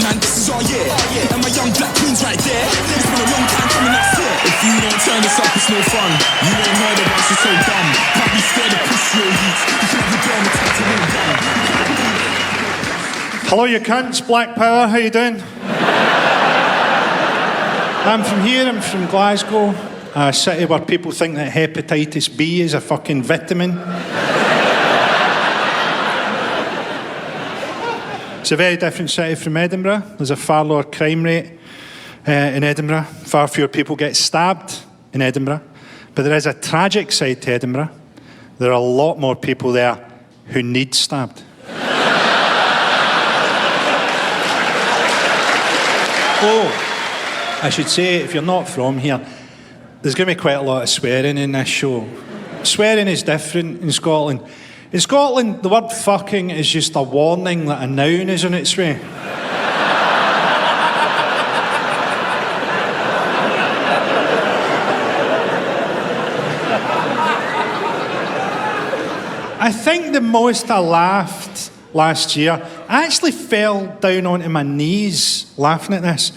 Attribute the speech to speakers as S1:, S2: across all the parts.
S1: man, this is our year. And my young black queen's right there. It's been a long time coming, that's it. If you don't turn this up, it's no fun. You ain't heard of us, you're so dumb. Can't be scared of push your youth. You can have the girl in the time to win down.
S2: Hello, you cunts. Black Power, how you doing? I'm from here, I'm from Glasgow, a city where people think that hepatitis B is a fucking vitamin. It's a very different city from Edinburgh. There's a far lower crime rate in Edinburgh. Far fewer people get stabbed in Edinburgh. But there is a tragic side to Edinburgh. There are a lot more people there who need stabbed. Oh, I should say, if you're not from here, there's going to be quite a lot of swearing in this show. Swearing is different in Scotland. In Scotland, the word fucking is just a warning that a noun is on its way. I think the most I laughed last year, I actually fell down onto my knees laughing at this.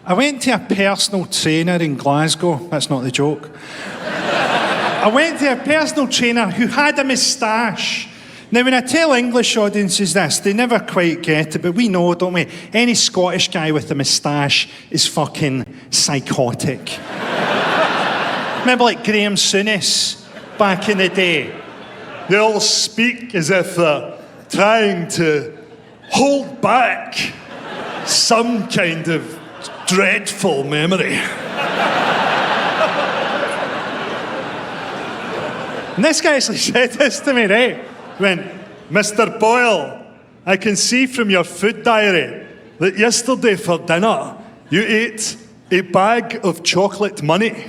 S2: I went to a personal trainer in Glasgow. That's not the joke. I went to a personal trainer who had a moustache. Now, when I tell English audiences this, they never quite get it, but we know, don't we? Any Scottish guy with a moustache is fucking psychotic. Remember, like Graham Souness back in the day? They all speak as if they're trying to hold back some kind of dreadful memory. And this guy actually said this to me, right? He went, Mr. Boyle, I can see from your food diary that yesterday for dinner you ate a bag of chocolate money.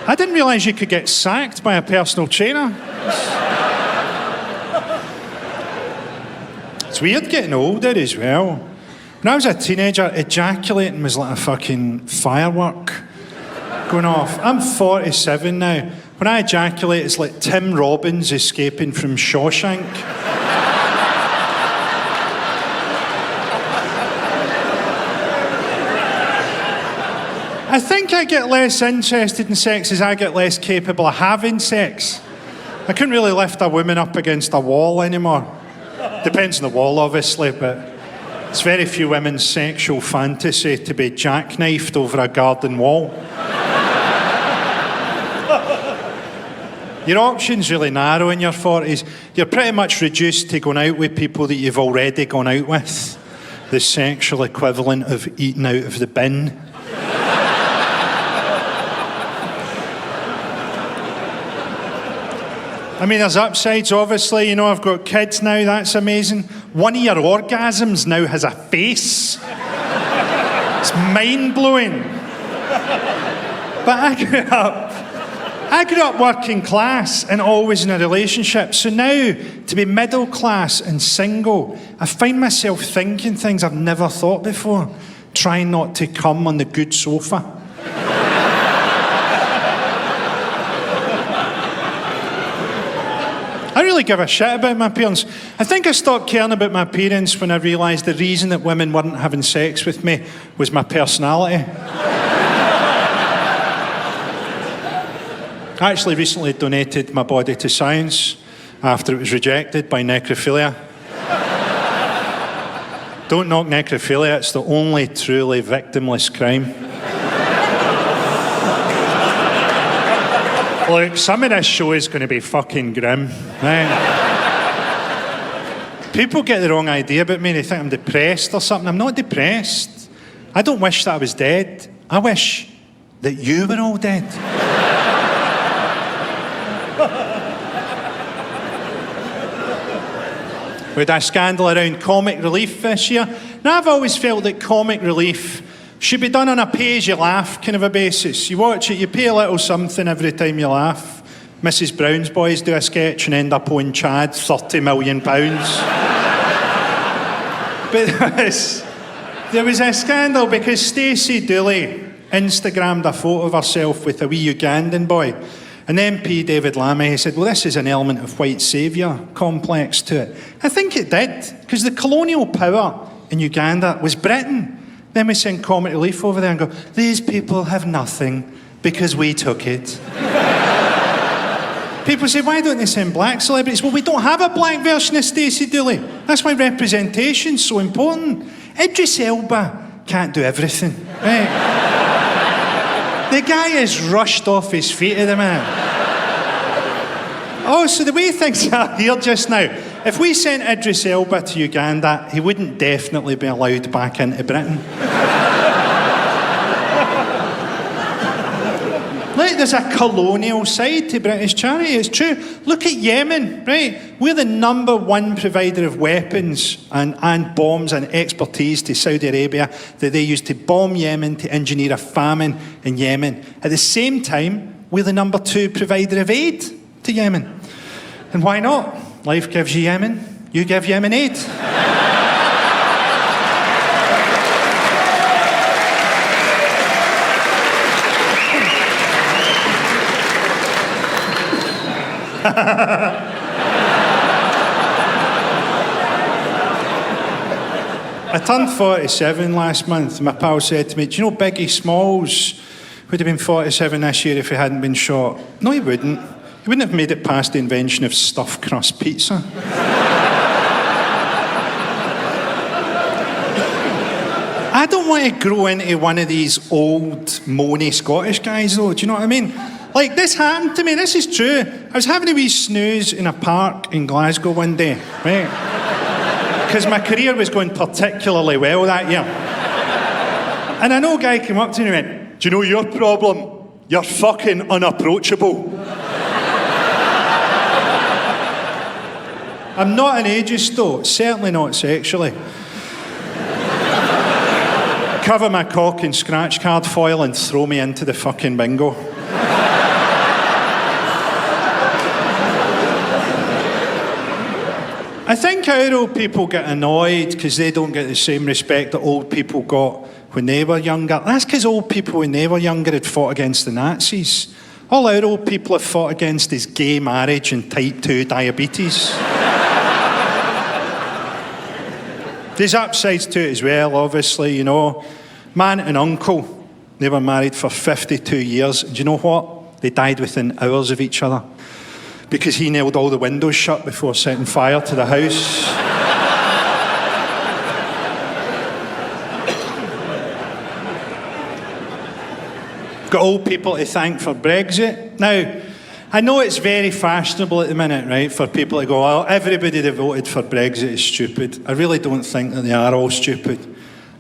S2: I didn't realise you could get sacked by a personal trainer. It's weird getting older as well. When I was a teenager, ejaculating was like a fucking firework going off. I'm 47 now. When I ejaculate, it's like Tim Robbins escaping from Shawshank. I think I get less interested in sex as I get less capable of having sex. I couldn't really lift a woman up against a wall anymore. Depends on the wall, obviously, but it's very few women's sexual fantasy to be jackknifed over a garden wall. Your options really narrow in your 40s. You're pretty much reduced to going out with people that you've already gone out with. The sexual equivalent of eating out of the bin. I mean, there's upsides, obviously. You know, I've got kids now, that's amazing. One of your orgasms now has a face. It's mind-blowing. But I grew up working class and always in a relationship. So now, to be middle class and single, I find myself thinking things I've never thought before. Trying not to come on the good sofa. I really give a shit about my appearance. I think I stopped caring about my appearance when I realised the reason that women weren't having sex with me was my personality. I actually recently donated my body to science after it was rejected by necrophilia. Don't knock necrophilia, it's the only truly victimless crime. Look, some of this show is going to be fucking grim. Right? People get the wrong idea about me. They think I'm depressed or something. I'm not depressed. I don't wish that I was dead. I wish that you were all dead. We had a scandal around comic relief this year. Now, I've always felt that comic relief should be done on a pay-as-you-laugh kind of a basis. You watch it, you pay a little something every time you laugh. Mrs. Brown's Boys do a sketch and end up owing Chad £30 million. But there was a scandal because Stacey Dooley Instagrammed a photo of herself with a wee Ugandan boy. And the MP, David Lammy, he said, well, this is an element of white saviour complex to it. I think it did, because the colonial power in Uganda was Britain. Then we send Comic Relief over there and go, these people have nothing because we took it. People say, why don't they send black celebrities? Well, we don't have a black version of Stacey Dooley. That's why representation's so important. Idris Elba can't do everything, right? The guy is rushed off his feet at the minute. Oh, so the way things are here just now, if we sent Idris Elba to Uganda, he wouldn't definitely be allowed back into Britain. Like, there's a colonial side to British charity, it's true. Look at Yemen, right? We're the #1 provider of weapons and bombs and expertise to Saudi Arabia that they use to bomb Yemen, to engineer a famine in Yemen. At the same time, we're the #2 provider of aid to Yemen. And why not? Life gives you Yemen, you give Yemen aid. I turned 47 last month, and my pal said to me, do you know Biggie Smalls would have been 47 this year if he hadn't been shot? No, he wouldn't. He wouldn't have made it past the invention of stuffed crust pizza. I don't want to grow into one of these old, moany Scottish guys, though. Do you know what I mean? Like, this happened to me. This is true. I was having a wee snooze in a park in Glasgow one day, right? Because my career was going particularly well that year. And an old guy came up to me and went, do you know your problem? You're fucking unapproachable. I'm not an ageist, though. Certainly not sexually. Cover my cock in scratch card foil and throw me into the fucking bingo. I think our old people get annoyed because they don't get the same respect that old people got when they were younger. That's because old people when they were younger had fought against the Nazis. All our old people have fought against is gay marriage and type 2 diabetes. There's upsides to it as well, obviously, you know. Man and uncle, they were married for 52 years. And do you know what? They died within hours of each other. Because he nailed all the windows shut before setting fire to the house. Got old people to thank for Brexit. Now, I know it's very fashionable at the minute, right, for people to go, well, everybody that voted for Brexit is stupid. I really don't think that they are all stupid.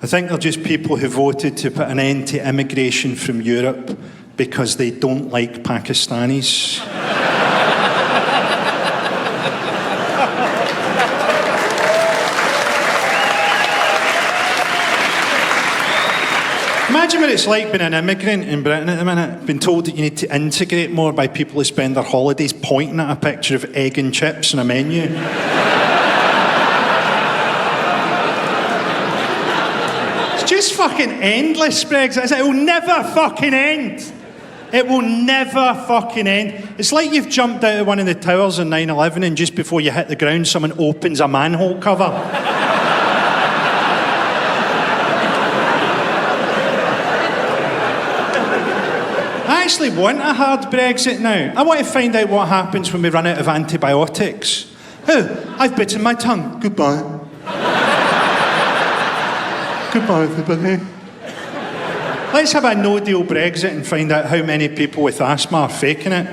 S2: I think they're just people who voted to put an end to immigration from Europe because they don't like Pakistanis. Imagine what it's like being an immigrant in Britain at the minute, being told that you need to integrate more by people who spend their holidays pointing at a picture of egg and chips on a menu. It's just fucking endless, Brexit. It will never fucking end. It will never fucking end. It's like you've jumped out of one of the towers on 9/11 and just before you hit the ground, someone opens a manhole cover. I actually want a hard Brexit now. I want to find out what happens when we run out of antibiotics. Oh, I've bitten my tongue. Goodbye. Goodbye, everybody. Let's have a no-deal Brexit and find out how many people with asthma are faking it.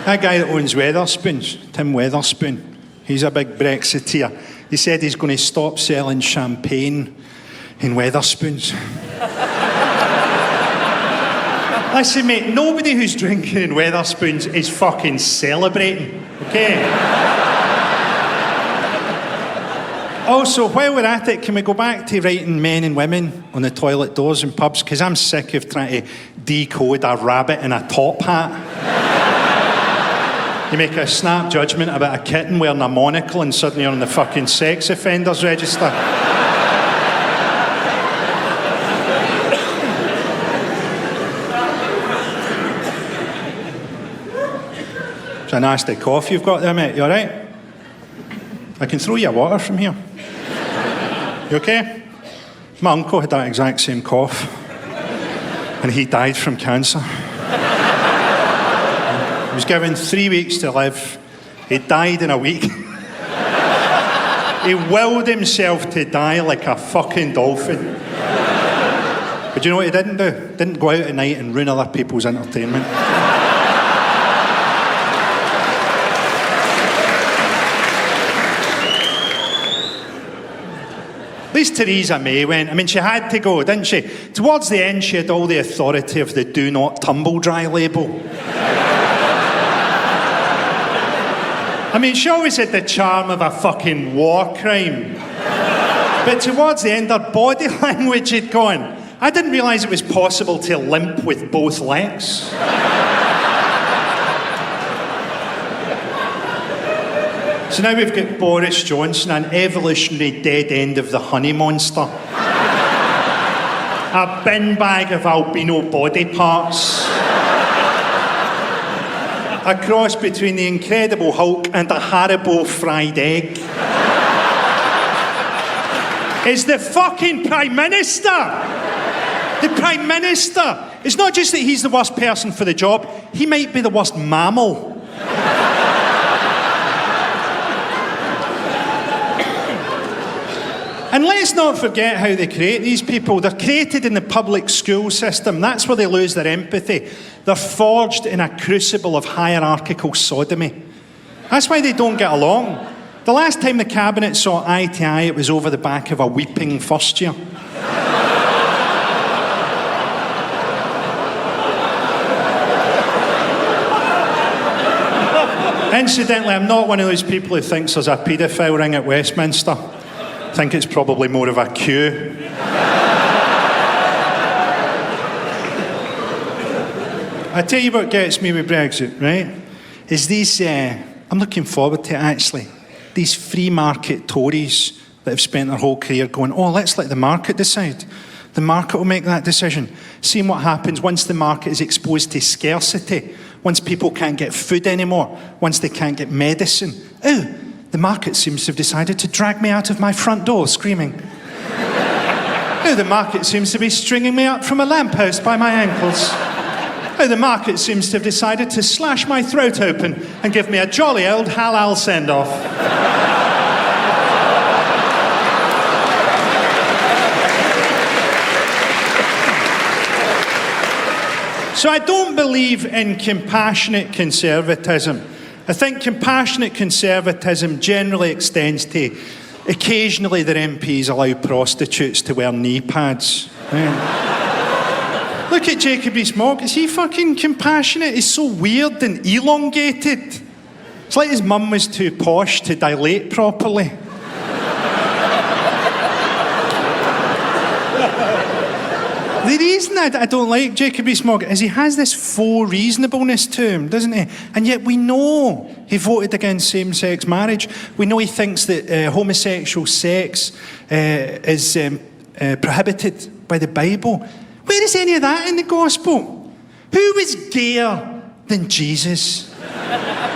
S2: That guy that owns Wetherspoons, Tim Wetherspoon, he's a big Brexiteer. He said he's going to stop selling champagne in Wetherspoons. Listen, mate, nobody who's drinking in Wetherspoons is fucking celebrating, okay? Also, while we're at it, can we go back to writing men and women on the toilet doors in pubs? Because I'm sick of trying to decode a rabbit in a top hat. You make a snap judgment about a kitten wearing a monocle and suddenly you're on the fucking sex offenders register. It's a nasty cough you've got there, mate. You all right? I can throw you water from here. You okay? My uncle had that exact same cough, and he died from cancer. He was given 3 weeks to live. He died in a week. He willed himself to die like a fucking dolphin. But you know what he didn't do? Didn't go out at night and ruin other people's entertainment. At least Theresa May went. I mean, she had to go, didn't she? Towards the end, she had all the authority of the do not tumble dry label. I mean, she always had the charm of a fucking war crime. But towards the end, her body language had gone. I didn't realise it was possible to limp with both legs. So now we've got Boris Johnson, an evolutionary dead end of the honey monster. A bin bag of albino body parts. A cross between the Incredible Hulk and a Haribo fried egg. Is the fucking Prime Minister. The Prime Minister. It's not just that he's the worst person for the job, he might be the worst mammal. And let's not forget how they create these people. They're created in the public school system. That's where they lose their empathy. They're forged in a crucible of hierarchical sodomy. That's why they don't get along. The last time the cabinet saw eye to eye, it was over the back of a weeping first year. Incidentally, I'm not one of those people who thinks there's a paedophile ring at Westminster. I think it's probably more of a queue. I tell you what gets me with Brexit, right? Is these, I'm looking forward to it actually, these free market Tories that have spent their whole career going, oh, let's let the market decide. The market will make that decision. Seeing what happens once the market is exposed to scarcity, once people can't get food anymore, once they can't get medicine. Oh, the market seems to have decided to drag me out of my front door screaming. Oh, the market seems to be stringing me up from a lamppost by my ankles. Oh, the market seems to have decided to slash my throat open and give me a jolly old halal send-off. So I don't believe in compassionate conservatism. I think compassionate conservatism generally extends to occasionally their MPs allow prostitutes to wear knee pads. Yeah. Look at Jacob Rees-Mogg. Is he fucking compassionate? He's so weird and elongated. It's like his mum was too posh to dilate properly. The reason I don't like Jacob Rees-Mogg is he has this faux reasonableness to him, doesn't he? And yet we know he voted against same-sex marriage. We know he thinks that homosexual sex is prohibited by the Bible. Where is any of that in the gospel? Who is gayer than Jesus?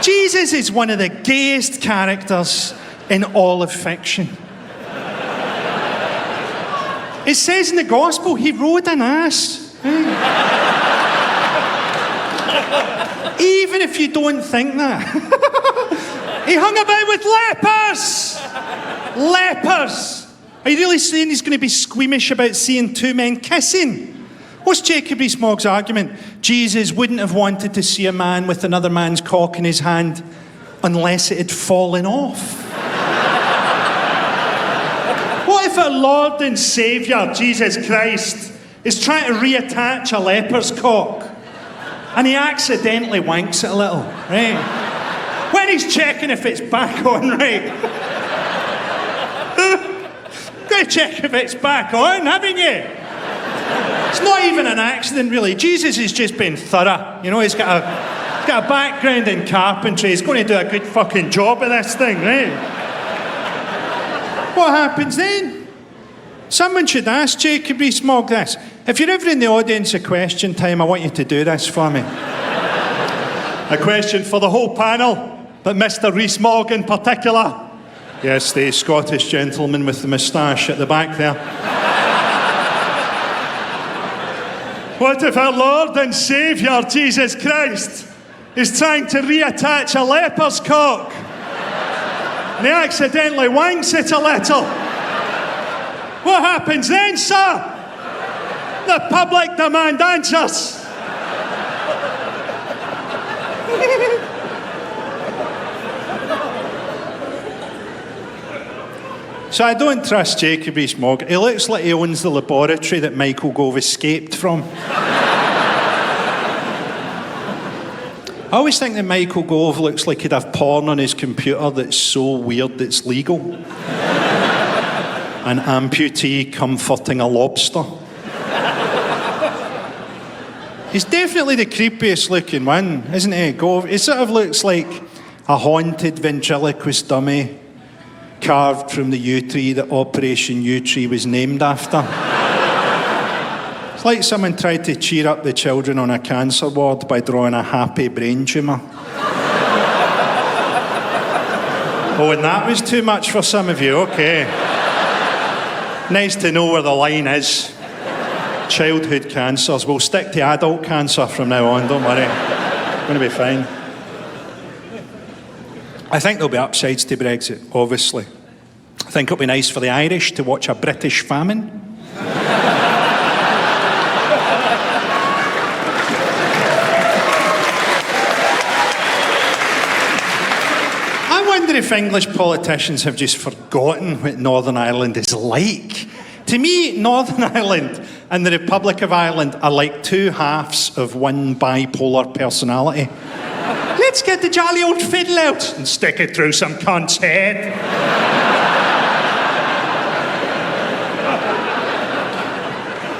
S2: Jesus is one of the gayest characters in all of fiction. It says in the gospel, he rode an ass. Even if you don't think that. He hung about with lepers. Lepers. Are you really saying he's going to be squeamish about seeing two men kissing? What's Jacob Rees-Mogg's argument? Jesus wouldn't have wanted to see a man with another man's cock in his hand unless it had fallen off. What if our Lord and Saviour, Jesus Christ, is trying to reattach a leper's cock and he accidentally wanks it a little, right? When he's checking if it's back on, right? Got to check if it's back on, haven't you? It's not even an accident, really. Jesus has just been thorough. You know, he's got a background in carpentry. He's going to do a good fucking job of this thing, right? What happens then? Someone should ask Jacob Rees-Mogg this. If you're ever in the audience of Question Time, I want you to do this for me. A question for the whole panel, but Mr. Rees-Mogg in particular. Yes, the Scottish gentleman with the moustache at the back there. What if our Lord and Saviour, Jesus Christ, is trying to reattach a leper's cock? And he accidentally wanks it a little. What happens then, sir? The public demand answers. So I don't trust Jacob Rees-Mogg. He looks like he owns the laboratory that Michael Gove escaped from. I always think that Michael Gove looks like he'd have porn on his computer that's so weird it's legal. An amputee comforting a lobster. He's definitely the creepiest looking one, isn't he, Gove? He sort of looks like a haunted ventriloquist dummy carved from the yew tree that Operation Yew Tree was named after. It's like someone tried to cheer up the children on a cancer ward by drawing a happy brain tumour. Oh, and that was too much for some of you, okay. Nice to know where the line is. Childhood cancers. We'll stick to adult cancer from now on, don't worry. It's going to be fine. I think there'll be upsides to Brexit, obviously. I think it'll be nice for the Irish to watch a British famine. I wonder if English politicians have just forgotten what Northern Ireland is like. To me, Northern Ireland and the Republic of Ireland are like two halves of one bipolar personality. Let's get the jolly old fiddle out and stick it through some cunt's head.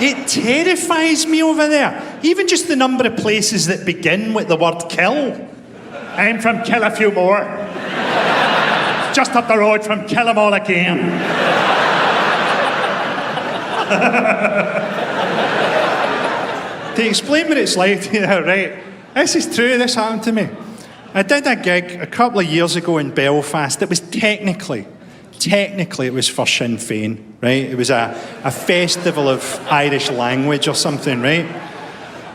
S2: It terrifies me over there. Even just the number of places that begin with the word kill. I'm from Kill a Few More. Just up the road from Kill 'em All Again. To explain what it's like, right? This is true, this happened to me. I did a gig a couple of years ago in Belfast. It was technically it was for Sinn Féin, right? It was a festival of Irish language or something, right?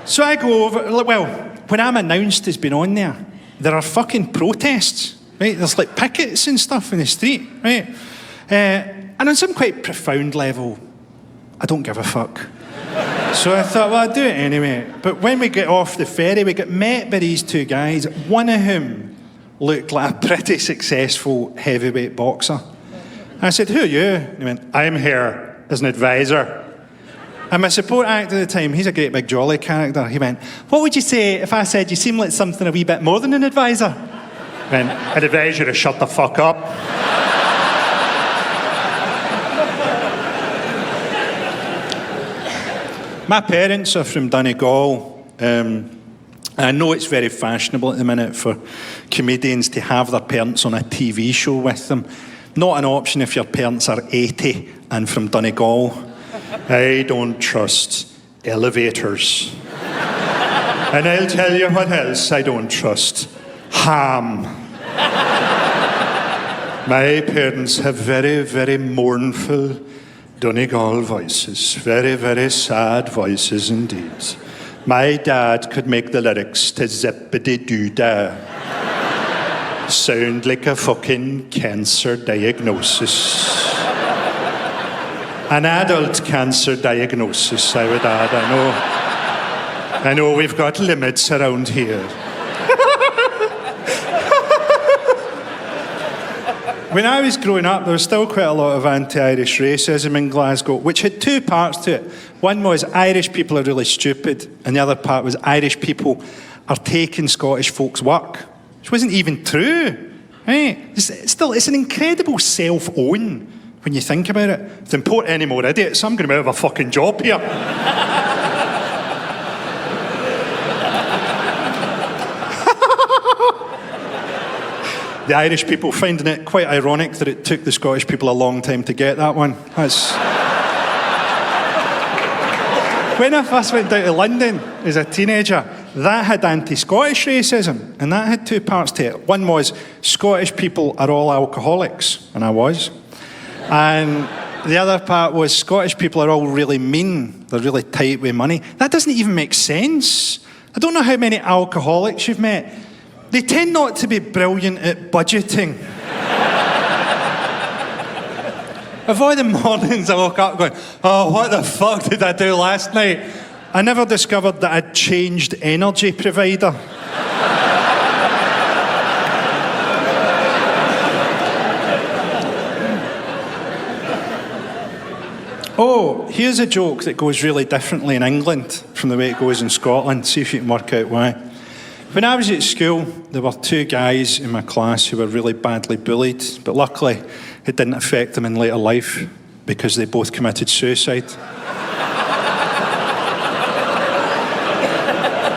S2: So I go over, well, when I'm announced as being on there are fucking protests, right? There's like pickets and stuff in the street, right? And on some quite profound level, I don't give a fuck. So I thought, well, I'll do it anyway. But when we get off the ferry, we got met by these two guys, one of whom looked like a pretty successful heavyweight boxer. I said, who are you? And he went, I'm here as an advisor. And my support actor at the time, he's a great big jolly character. He went, what would you say if I said you seem like something a wee bit more than an advisor? I went, I'd advise you to shut the fuck up. My parents are from Donegal. I know it's very fashionable at the minute for comedians to have their parents on a TV show with them. Not an option if your parents are 80 and from Donegal. I don't trust elevators. And I'll tell you what else I don't trust. Ham. My parents have very, very mournful Donegal voices. Very, very sad voices indeed. My dad could make the lyrics to Zippity-Doo-Dah sound like a fucking cancer diagnosis. An adult cancer diagnosis, I would add. I know we've got limits around here. When I was growing up, there was still quite a lot of anti-Irish racism in Glasgow, which had two parts to it. One was Irish people are really stupid, and the other part was Irish people are taking Scottish folks' work, which wasn't even true. Right? It's an incredible self-own when you think about it. If they import any more idiots, I'm going to be out of a fucking job here. The Irish people finding it quite ironic that it took the Scottish people a long time to get that one. When I first went down to London as a teenager, that had anti-Scottish racism, and that had two parts to it. One was, Scottish people are all alcoholics, and I was. And the other part was, Scottish people are all really mean. They're really tight with money. That doesn't even make sense. I don't know how many alcoholics you've met. They tend not to be brilliant at budgeting. Of all the mornings I woke up going, oh, what the fuck did I do last night? I never discovered that I'd changed energy provider. Oh, here's a joke that goes really differently in England from the way it goes in Scotland. See if you can work out why. When I was at school, there were two guys in my class who were really badly bullied, but luckily it didn't affect them in later life because they both committed suicide.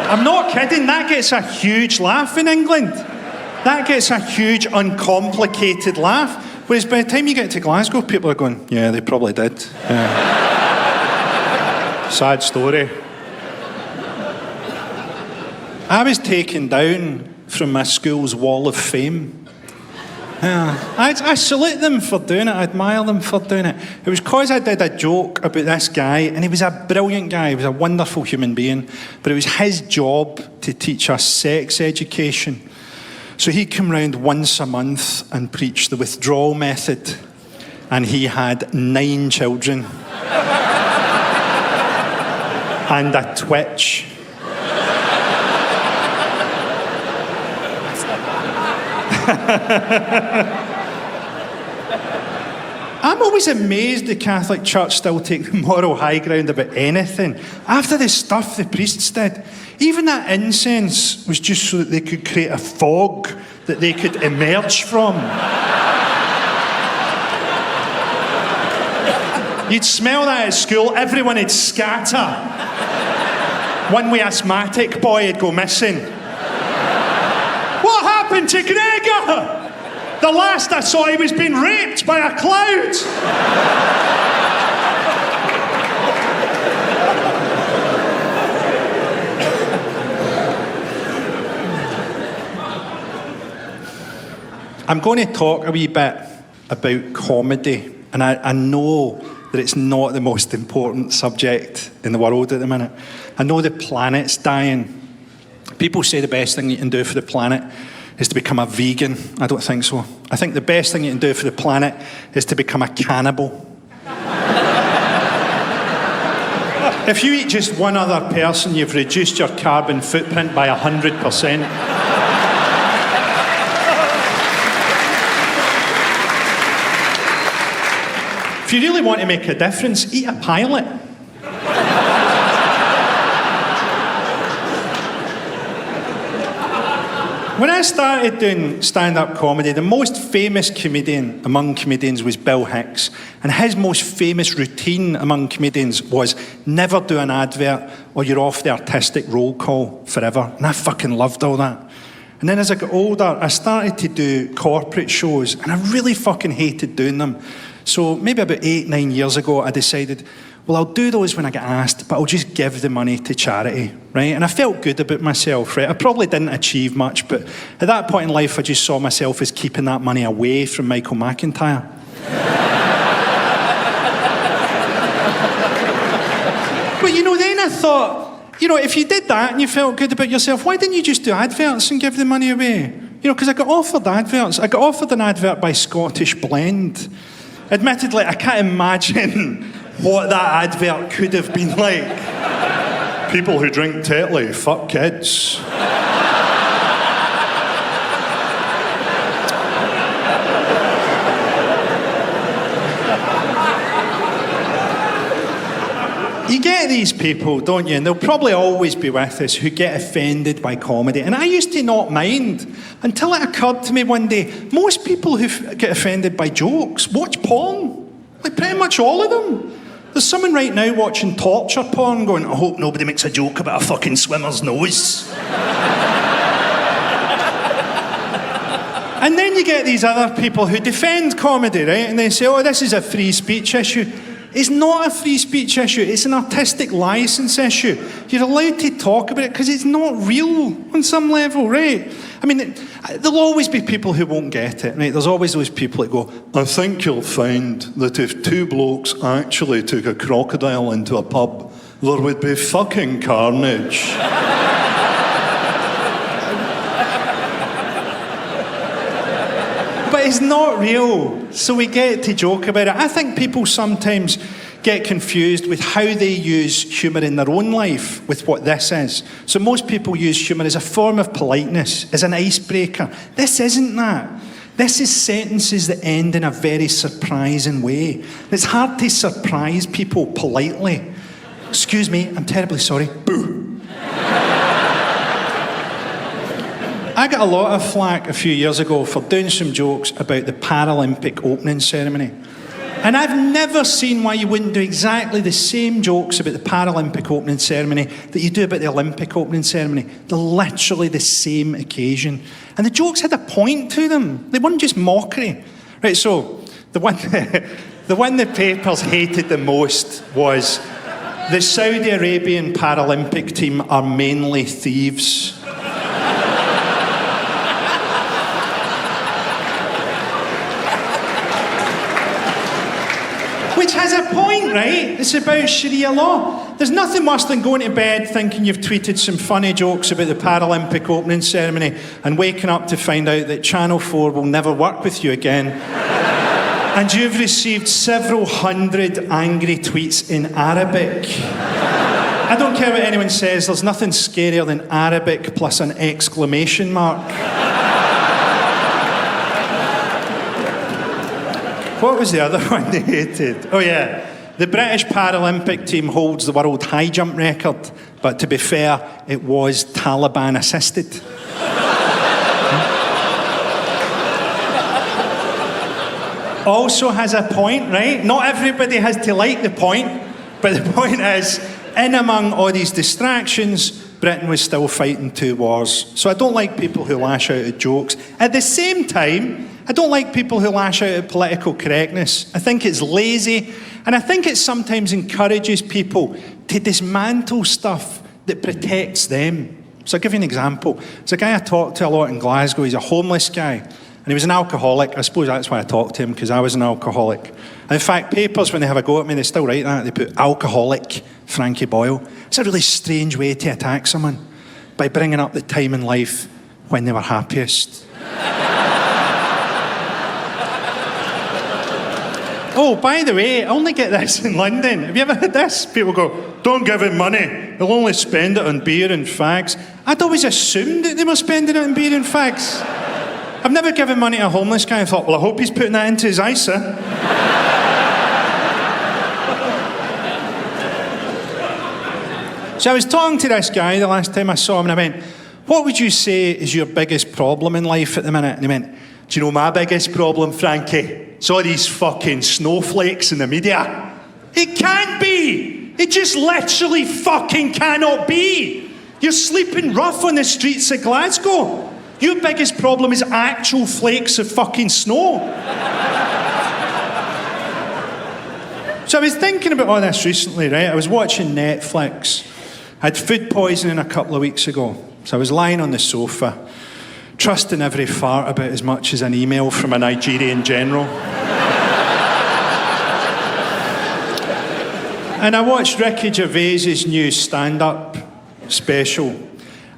S2: I'm not kidding, that gets a huge laugh in England. That gets a huge, uncomplicated laugh. Whereas by the time you get to Glasgow, people are going, yeah, they probably did. Yeah. Sad story. I was taken down from my school's wall of fame. Yeah. I salute them for doing it. I admire them for doing it. It was because I did a joke about this guy, and he was a brilliant guy. He was a wonderful human being, but it was his job to teach us sex education. So he'd come round once a month and preach the withdrawal method, and he had 9 children and a twitch. I'm always amazed the Catholic Church still take the moral high ground about anything. After the stuff the priests did, even that incense was just so that they could create a fog that they could emerge from. You'd smell that at school, everyone would scatter. One wee asthmatic boy would go missing. What happened to Gregor? The last I saw, he was being raped by a cloud. I'm going to talk a wee bit about comedy, and I know that it's not the most important subject in the world at the minute. I know the planet's dying. People say the best thing you can do for the planet is to become a vegan. I don't think so. I think the best thing you can do for the planet is to become a cannibal. If you eat just one other person, you've reduced your carbon footprint by 100%. If you really want to make a difference, eat a pilot. When I started doing stand-up comedy, the most famous comedian among comedians was Bill Hicks. And his most famous routine among comedians was never do an advert or you're off the artistic roll call forever. And I fucking loved all that. And then as I got older, I started to do corporate shows, and I really fucking hated doing them. So maybe about 8-9 years ago, I decided, well, I'll do those when I get asked, but I'll just give the money to charity, right? And I felt good about myself, right? I probably didn't achieve much, but at that point in life, I just saw myself as keeping that money away from Michael McIntyre. But, then I thought, if you did that and you felt good about yourself, why didn't you just do adverts and give the money away? Because I got offered adverts. I got offered an advert by Scottish Blend. Admittedly, I can't imagine what that advert could have been like. People who drink Tetley, fuck kids. You get these people, don't you? And they'll probably always be with us, who get offended by comedy. And I used to not mind until it occurred to me one day, most people who get offended by jokes watch porn. Like pretty much all of them. There's someone right now watching torture porn going, I hope nobody makes a joke about a fucking swimmer's nose. And then you get these other people who defend comedy, right? And they say, oh, this is a free speech issue. It's not a free speech issue, it's an artistic license issue. You're allowed to talk about it because it's not real on some level, right? I mean, there'll always be people who won't get it, right? There's always those people that go, I think you'll find that if two blokes actually took a crocodile into a pub, there would be fucking carnage. But it's not real, so we get to joke about it. I think people sometimes get confused with how they use humour in their own life with what this is. So most people use humour as a form of politeness, as an icebreaker. This isn't that. This is sentences that end in a very surprising way. It's hard to surprise people politely. Excuse me, I'm terribly sorry. Boo. I got a lot of flack a few years ago for doing some jokes about the Paralympic opening ceremony. And I've never seen why you wouldn't do exactly the same jokes about the Paralympic opening ceremony that you do about the Olympic opening ceremony. They're literally the same occasion. And the jokes had a point to them. They weren't just mockery. Right, so the one the papers hated the most was the Saudi Arabian Paralympic team are mainly thieves. Which has a point, right? It's about Sharia law. There's nothing worse than going to bed thinking you've tweeted some funny jokes about the Paralympic opening ceremony and waking up to find out that Channel 4 will never work with you again. And you've received several hundred angry tweets in Arabic. I don't care what anyone says, there's nothing scarier than Arabic plus an exclamation mark. What was the other one they hated? Oh yeah, the British Paralympic team holds the world high jump record, but to be fair, it was Taliban assisted. Also has a point, right? Not everybody has to like the point, but the point is, in among all these distractions, Britain was still fighting 2 wars. So I don't like people who lash out at jokes. At the same time, I don't like people who lash out at political correctness. I think it's lazy, and I think it sometimes encourages people to dismantle stuff that protects them. So I'll give you an example. There's a guy I talk to a lot in Glasgow. He's a homeless guy, and he was an alcoholic. I suppose that's why I talked to him, because I was an alcoholic. And in fact, papers, when they have a go at me, they still write that. They put alcoholic Frankie Boyle. It's a really strange way to attack someone, by bringing up the time in life when they were happiest. Oh, by the way, I only get this in London. Have you ever had this? People go, don't give him money. He'll only spend it on beer and fags. I'd always assumed that they were spending it on beer and fags. I've never given money to a homeless guy and thought, well, I hope he's putting that into his ISA. So I was talking to this guy the last time I saw him, and I went, what would you say is your biggest problem in life at the minute? And he went, do you know my biggest problem, Frankie? It's all these fucking snowflakes in the media. It can't be. It just literally fucking cannot be. You're sleeping rough on the streets of Glasgow. Your biggest problem is actual flakes of fucking snow. So I was thinking about all this recently, right? I was watching Netflix. I had food poisoning a couple of weeks ago. So I was lying on the sofa, trusting every fart about as much as an email from a Nigerian general. And I watched Ricky Gervais's new stand-up special.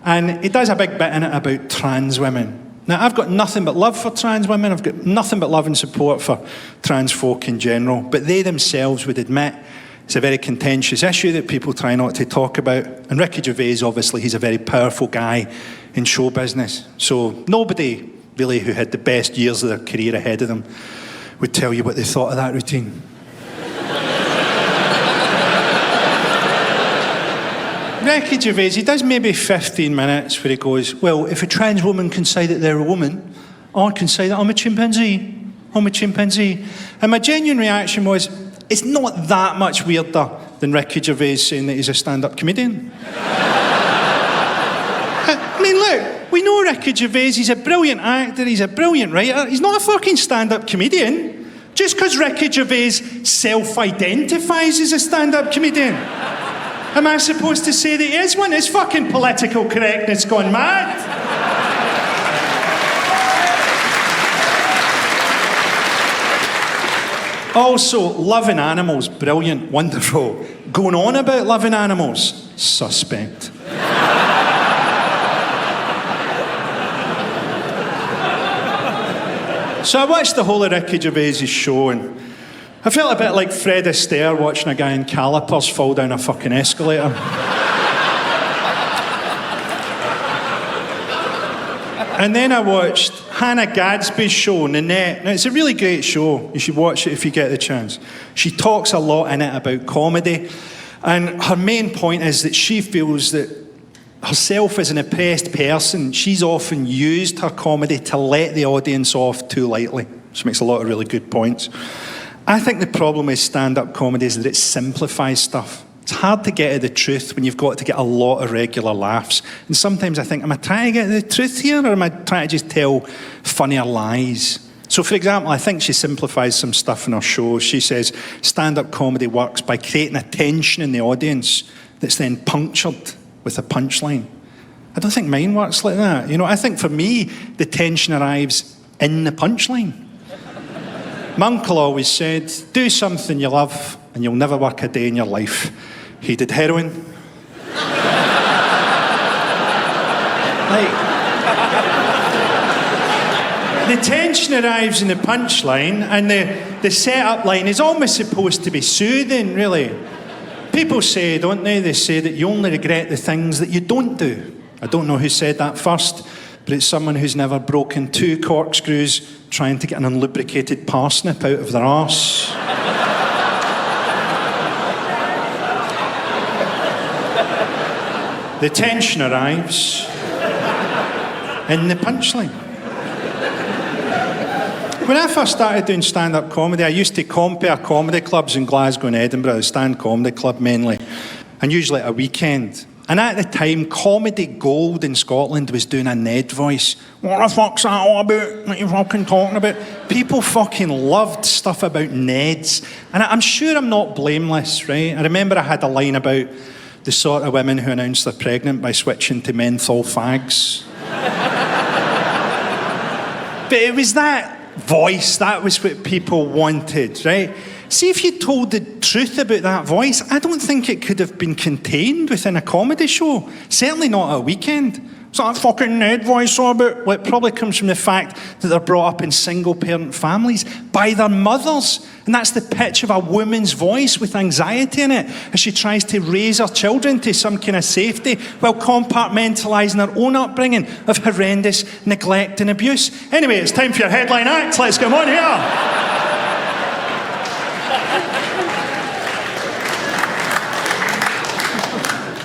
S2: And he does a big bit in it about trans women. Now, I've got nothing but love for trans women. I've got nothing but love and support for trans folk in general. But they themselves would admit it's a very contentious issue that people try not to talk about. And Ricky Gervais, obviously, he's a very powerful guy in show business. So nobody really who had the best years of their career ahead of them would tell you what they thought of that routine. Ricky Gervais, he does maybe 15 minutes where he goes, well, if a trans woman can say that they're a woman, I can say that I'm a chimpanzee. I'm a chimpanzee. And my genuine reaction was, it's not that much weirder than Ricky Gervais saying that he's a stand-up comedian. I mean, look, we know Ricky Gervais, he's a brilliant actor, he's a brilliant writer, he's not a fucking stand-up comedian. Just because Ricky Gervais self-identifies as a stand-up comedian, am I supposed to say that he is one? It's fucking political correctness gone mad. Also, loving animals, brilliant, wonderful. Going on about loving animals, suspect. So I watched the whole of Ricky Gervais' show and I felt a bit like Fred Astaire watching a guy in calipers fall down a fucking escalator. And then I watched Hannah Gadsby's show, Nanette. Now, it's a really great show. You should watch it if you get the chance. She talks a lot in it about comedy. And her main point is that she feels that herself as an oppressed person, she's often used her comedy to let the audience off too lightly. She makes a lot of really good points. I think the problem with stand-up comedy is that it simplifies stuff. It's hard to get at the truth when you've got to get a lot of regular laughs. And sometimes I think, am I trying to get the truth here, or am I trying to just tell funnier lies? So, for example, I think she simplifies some stuff in her show. She says stand-up comedy works by creating a tension in the audience that's then punctured with a punchline. I don't think mine works like that. You know, I think for me, the tension arrives in the punchline. My uncle always said, do something you love and you'll never work a day in your life. He did heroin. The tension arrives in the punchline, and the setup line is almost supposed to be soothing, really. People say, don't they? They say that you only regret the things that you don't do. I don't know who said that first, but it's someone who's never broken 2 corkscrews trying to get an unlubricated parsnip out of their arse. The tension arrives in the punchline. When I first started doing stand-up comedy, I used to compare comedy clubs in Glasgow and Edinburgh, the Stand Comedy Club mainly, and usually at a weekend. And at the time, Comedy Gold in Scotland was doing a Ned voice. What the fuck's that all about? What are you fucking talking about? People fucking loved stuff about Neds. And I'm sure I'm not blameless, right? I remember I had a line about the sort of women who announce they're pregnant by switching to menthol fags. But it was that voice, that was what people wanted, right? See, if you told the truth about that voice, I don't think it could have been contained within a comedy show. Certainly not a weekend. What's that fucking Ned voice all about? Well, it probably comes from the fact that they're brought up in single-parent families by their mothers. And that's the pitch of a woman's voice with anxiety in it as she tries to raise her children to some kind of safety while compartmentalising her own upbringing of horrendous neglect and abuse. Anyway, it's time for your headline act. Let's come on here.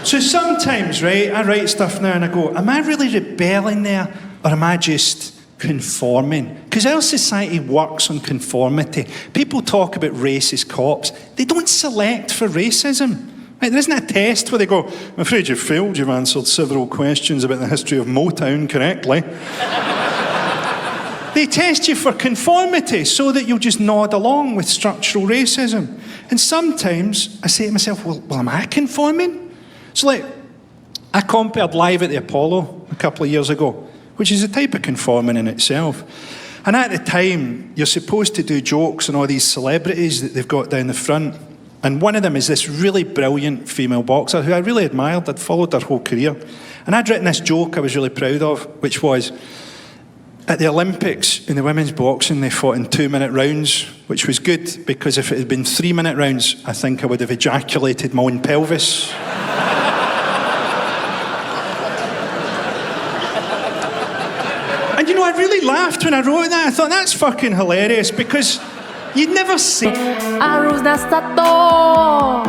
S2: So sometimes, right, I write stuff now and I go, am I really rebelling there, or am I just conforming? Because our society works on conformity. People talk about racist cops. They don't select for racism. Right? There isn't a test where they go, I'm afraid you've failed. You've answered several questions about the history of Motown correctly. They test you for conformity so that you'll just nod along with structural racism. And sometimes I say to myself, well am I conforming? So like, I compared Live at the Apollo a couple of years ago, which is a type of conforming in itself. And at the time, you're supposed to do jokes on all these celebrities that they've got down the front. And one of them is this really brilliant female boxer who I really admired. I'd followed her whole career. And I'd written this joke I was really proud of, which was, at the Olympics, in the women's boxing, they fought in 2-minute rounds, which was good, because if it had been 3-minute rounds, I think I would have ejaculated my own pelvis. And you know, I really laughed when I wrote that. I thought, that's fucking hilarious, because you'd never see...
S3: Arroz nesta dor.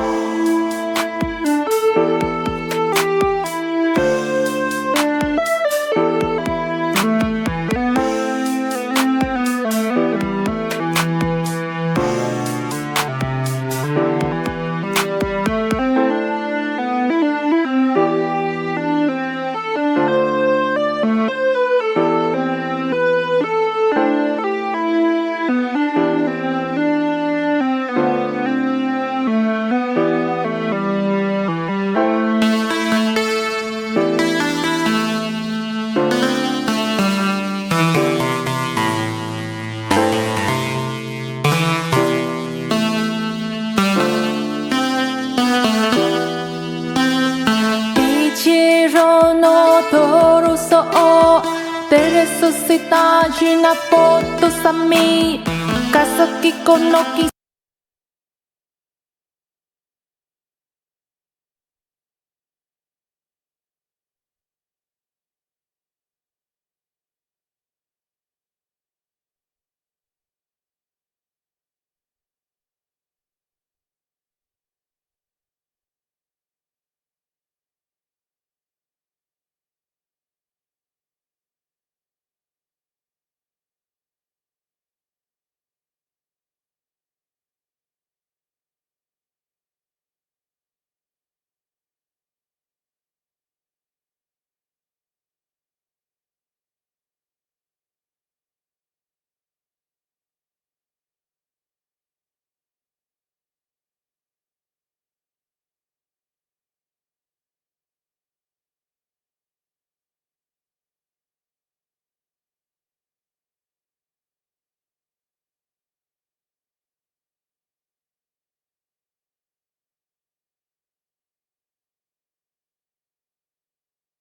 S3: Te resuscitaste na poto sami. Kasakiko no ki.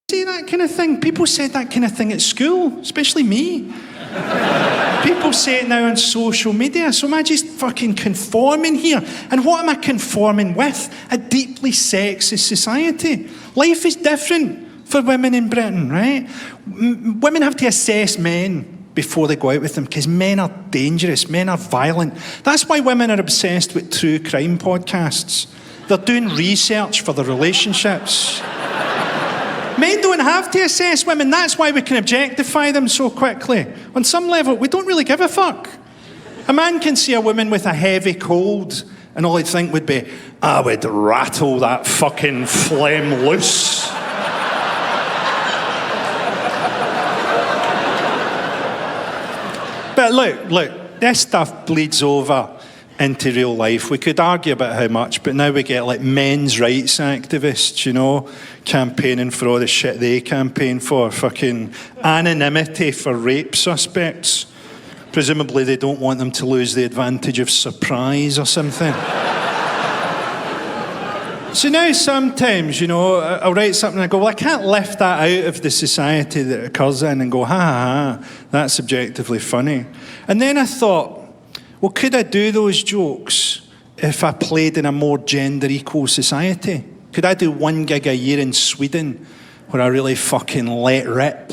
S2: Say that kind of thing. People said that kind of thing at school, especially me. People say it now on social media, so am I just fucking conforming here? And what am I conforming with? A deeply sexist society. Life is different for women in Britain, right? Women have to assess men before they go out with them because men are dangerous, men are violent. That's why women are obsessed with true crime podcasts. They're doing research for their relationships. Men don't have to assess women. That's why we can objectify them so quickly. On some level, we don't really give a fuck. A man can see a woman with a heavy cold, and all he'd think would be, I would rattle that fucking phlegm loose. But look, this stuff bleeds over into real life. We could argue about how much, but now we get like men's rights activists, you know, campaigning for all the shit they campaign for, fucking anonymity for rape suspects. Presumably they don't want them to lose the advantage of surprise or something. So now sometimes, you know, I'll write something and I go, well, I can't lift that out of the society that it occurs in and go, ha ha ha, that's objectively funny. And then I thought, well, could I do those jokes if I played in a more gender equal society? Could I do one gig a year in Sweden where I really fucking let rip?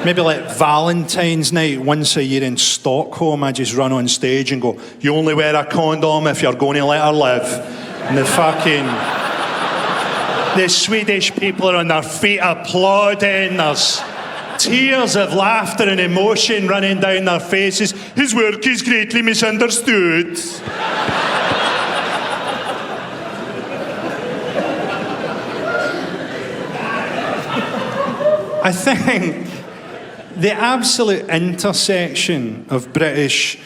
S2: Maybe like Valentine's night once a year in Stockholm, I just run on stage and go, you only wear a condom if you're going to let her live. And the Swedish people are on their feet applauding. There's tears of laughter and emotion running down their faces. His work is greatly misunderstood. I think the absolute intersection of British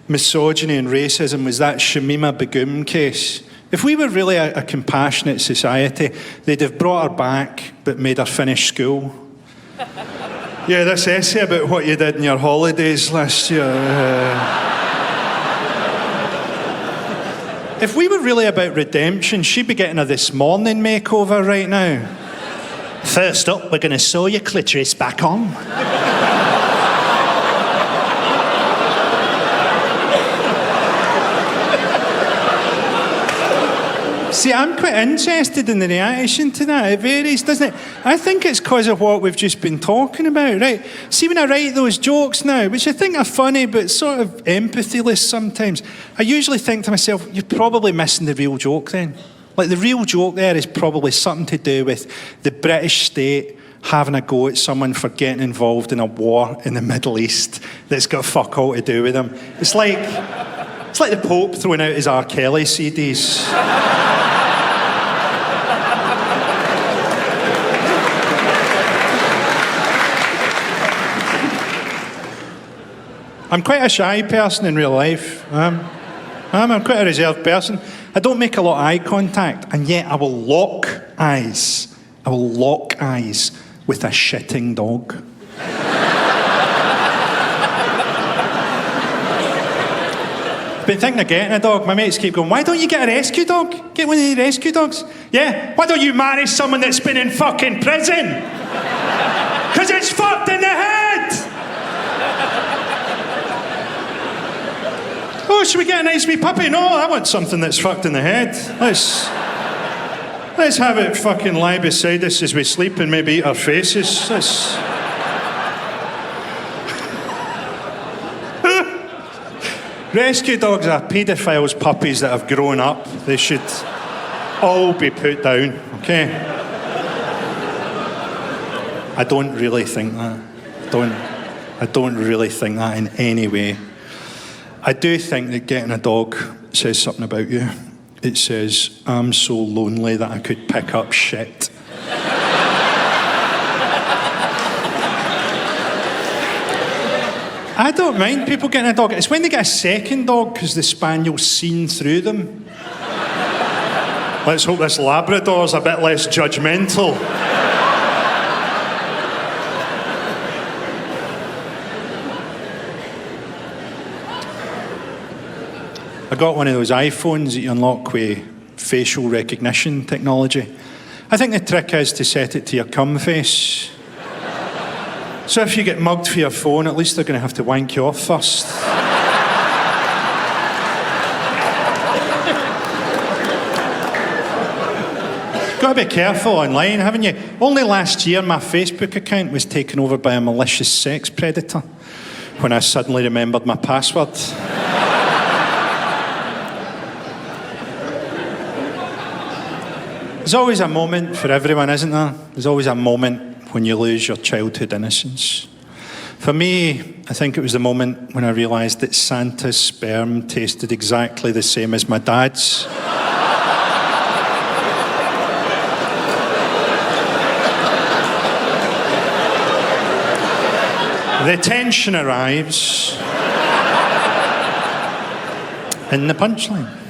S2: misogyny and racism was that Shamima Begum case. If we were really a compassionate society, they'd have brought her back but made her finish school. Yeah, this essay about what you did in your holidays last year. If we were really about redemption, she'd be getting a This Morning makeover right now. First up, we're going to sew your clitoris back on. See, I'm quite interested in the reaction to that. It varies, doesn't it? I think it's because of what we've just been talking about, right? See, when I write those jokes now, which I think are funny but sort of empathyless sometimes, I usually think to myself, you're probably missing the real joke then. Like, the real joke there is probably something to do with the British state having a go at someone for getting involved in a war in the Middle East that's got fuck all to do with them. It's like the Pope throwing out his R. Kelly CDs. I'm quite a shy person in real life. I'm quite a reserved person. I don't make a lot of eye contact, and yet I will lock eyes. I will lock eyes with a shitting dog. I've been thinking of getting a dog. My mates keep going, why don't you get a rescue dog? Get one of the rescue dogs. Yeah, why don't you marry someone that's been in fucking prison? Because it's fucked in the head! should we get a nice wee puppy? No, I want something that's fucked in the head. Let's have it fucking lie beside us as we sleep and maybe eat our faces. Rescue dogs are paedophiles' puppies that have grown up. They should all be put down, okay? I don't really think that. I don't really think that in any way. I do think that getting a dog says something about you. It says, I'm so lonely that I could pick up shit. I don't mind people getting a dog. It's when they get a second dog because the spaniel's seen through them. Let's hope this Labrador's a bit less judgmental. I got one of those iPhones that you unlock with facial recognition technology. I think the trick is to set it to your cum face. So if you get mugged for your phone, at least they're going to have to wank you off first. Got to be careful online, haven't you? Only last year my Facebook account was taken over by a malicious sex predator when I suddenly remembered my password. There's always a moment for everyone, isn't there? There's always a moment when you lose your childhood innocence. For me, I think it was the moment when I realised that Santa's sperm tasted exactly the same as my dad's. The tension arrives in the punchline.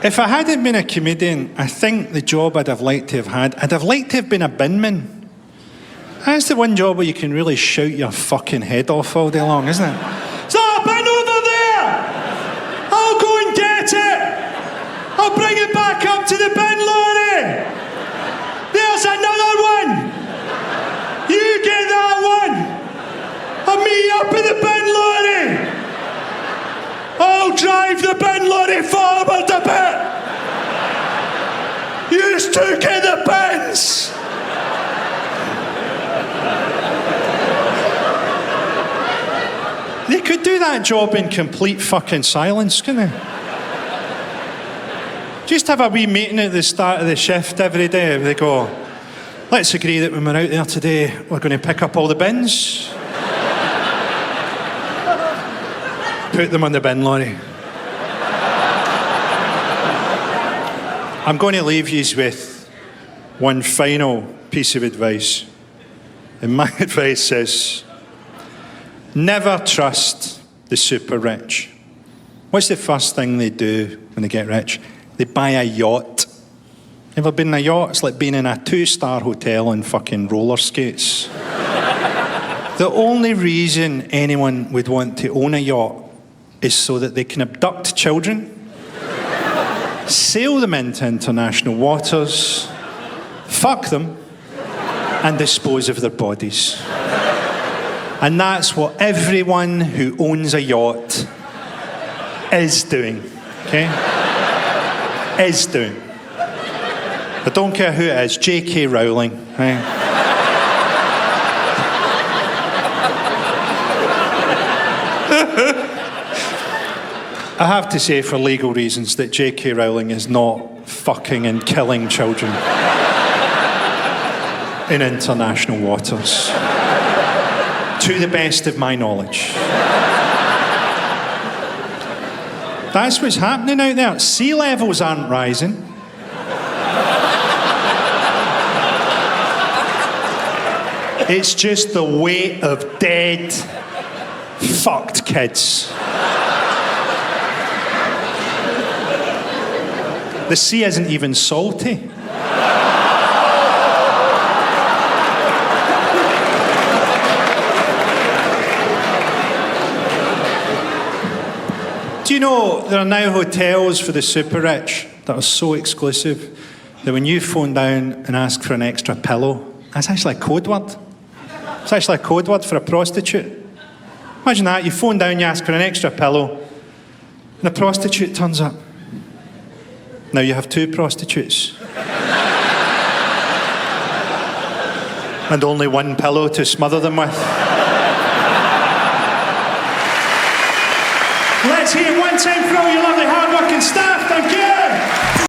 S2: If I hadn't been a comedian, I think the job I'd have liked to have had, I'd have liked to have been a binman. That's the one job where you can really shout your fucking head off all day long, isn't it? Is that a bin over there? I'll go and get it. I'll bring it back up to the bin lorry. There's another one. You get that one. I'll meet you up in the bin lorry. I'll drive the bin lorry forward a bit. You two get the bins. They could do that job in complete fucking silence, couldn't they? Just have a wee meeting at the start of the shift every day. They go, let's agree that when we're out there today, we're going to pick up all the bins. Put them on the bin lorry. I'm going to leave you with one final piece of advice. And my advice is, never trust the super rich. What's the first thing they do when they get rich? They buy a yacht. Ever been in a yacht? It's like being in a 2-star hotel on fucking roller skates. The only reason anyone would want to own a yacht is so that they can abduct children, sail them into international waters, fuck them, and dispose of their bodies. And that's what everyone who owns a yacht is doing, okay? Is doing. I don't care who it is, J.K. Rowling, right? I have to say, for legal reasons, that J.K. Rowling is not fucking and killing children in international waters, to the best of my knowledge. That's what's happening out there. Sea levels aren't rising. It's just the weight of dead, fucked kids. The sea isn't even salty. Do you know there are now hotels for the super rich that are so exclusive that when you phone down and ask for an extra pillow, that's actually a code word. It's actually a code word for a prostitute. Imagine that, you phone down, you ask for an extra pillow, And a prostitute turns up. Now you have 2 prostitutes. And only 1 pillow to smother them with. Let's hear it one time for all your lovely hard-working staff. Thank you.